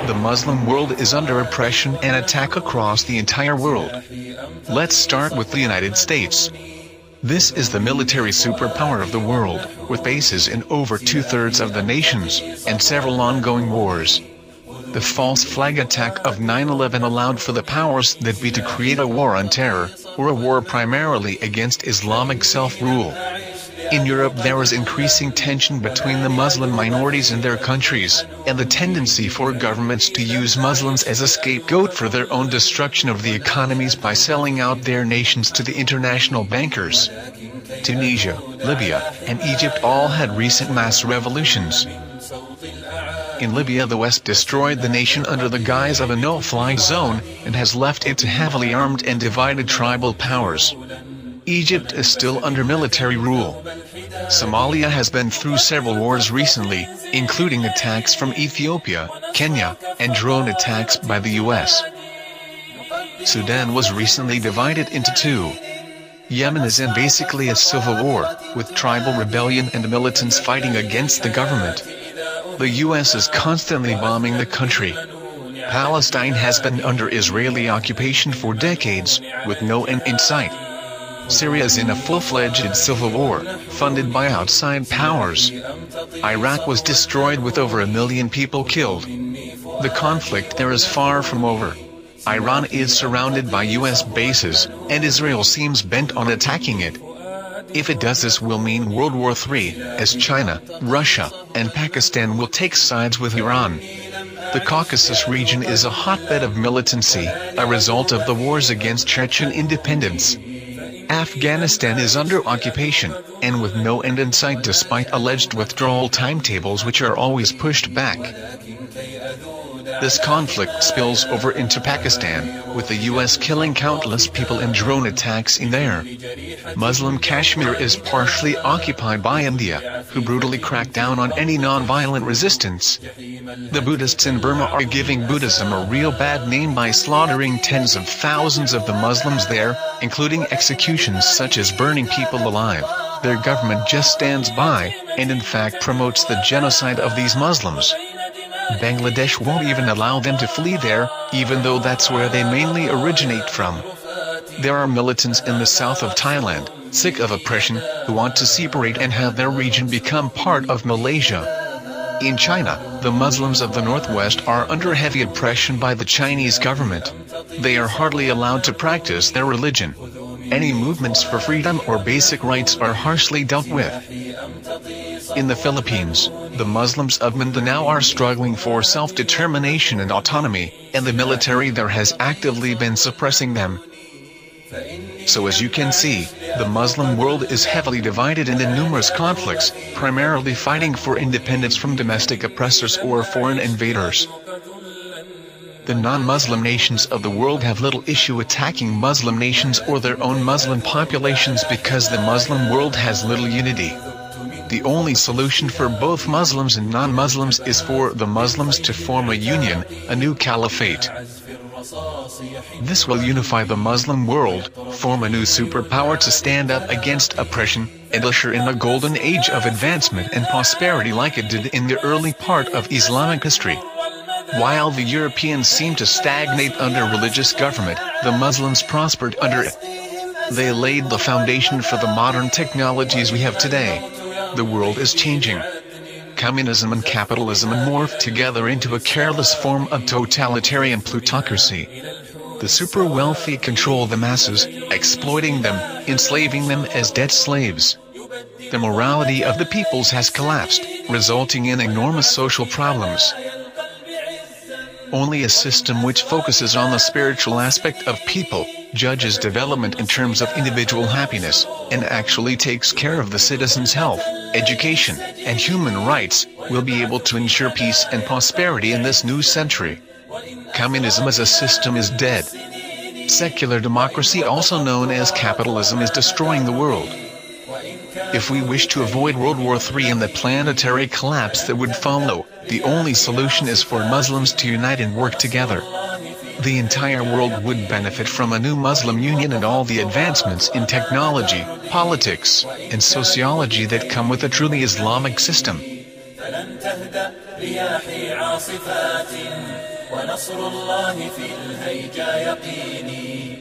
the Muslim world is under oppression and attack across the entire world. Let's start with the United States. This is the military superpower of the world, with bases in over 2/3 of the nations, and several ongoing wars. The false flag attack of 9/11 allowed for the powers that be to create a war on terror, or a war primarily against Islamic self-rule. In Europe there is increasing tension between the Muslim minorities in their countries, and the tendency for governments to use Muslims as a scapegoat for their own destruction of the economies by selling out their nations to the international bankers. Tunisia, Libya, and Egypt all had recent mass revolutions. In Libya the West destroyed the nation under the guise of a no-fly zone, and has left it to heavily armed and divided tribal powers. Egypt is still under military rule. Somalia has been through several wars recently, including attacks from Ethiopia, Kenya, and drone attacks by the US. Sudan was recently divided into two. Yemen is in basically a civil war, with tribal rebellion and militants fighting against the government. The US is constantly bombing the country. Palestine has been under Israeli occupation for decades, with no end in sight. Syria is in a full-fledged civil war, funded by outside powers. Iraq was destroyed with over 1 million people killed. The conflict there is far from over. Iran is surrounded by US bases, and Israel seems bent on attacking it. If it does, this will mean World War III, as China, Russia, and Pakistan will take sides with Iran. The Caucasus region is a hotbed of militancy, a result of the wars against Chechen independence. Afghanistan is under occupation, and with no end in sight despite alleged withdrawal timetables which are always pushed back. This conflict spills over into Pakistan, with the US killing countless people in drone attacks in there. Muslim Kashmir is partially occupied by India, who brutally crack down on any non-violent resistance. The Buddhists in Burma are giving Buddhism a real bad name by slaughtering tens of thousands of the Muslims there, including executions such as burning people alive. Their government just stands by, and in fact promotes the genocide of these Muslims. Bangladesh won't even allow them to flee there, even though that's where they mainly originate from. There are militants in the south of Thailand, sick of oppression, who want to separate and have their region become part of Malaysia. In China, the Muslims of the Northwest are under heavy oppression by the Chinese government. They are hardly allowed to practice their religion. Any movements for freedom or basic rights are harshly dealt with. In the Philippines, the Muslims of Mindanao are struggling for self-determination and autonomy, and the military there has actively been suppressing them. So as you can see, the Muslim world is heavily divided into numerous conflicts, primarily fighting for independence from domestic oppressors or foreign invaders. The non-Muslim nations of the world have little issue attacking Muslim nations or their own Muslim populations because the Muslim world has little unity. The only solution for both Muslims and non-Muslims is for the Muslims to form a union, a new caliphate. This will unify the Muslim world, form a new superpower to stand up against oppression, and usher in a golden age of advancement and prosperity like it did in the early part of Islamic history. While the Europeans seemed to stagnate under religious government, the Muslims prospered under it. They laid the foundation for the modern technologies we have today. The world is changing. Communism and capitalism morphed together into a careless form of totalitarian plutocracy. The super wealthy control the masses, exploiting them, enslaving them as debt slaves. The morality of the peoples has collapsed, resulting in enormous social problems. Only a system which focuses on the spiritual aspect of people, judges development in terms of individual happiness, and actually takes care of the citizens' health, education, and human rights, will be able to ensure peace and prosperity in this new century. Communism as a system is dead. Secular democracy, also known as capitalism, is destroying the world. If we wish to avoid World War III and the planetary collapse that would follow, the only solution is for Muslims to unite and work together. The entire world would benefit from a new Muslim union and all the advancements in technology, politics, and sociology that come with a truly Islamic system. ونصر الله في الهيجا يقيني.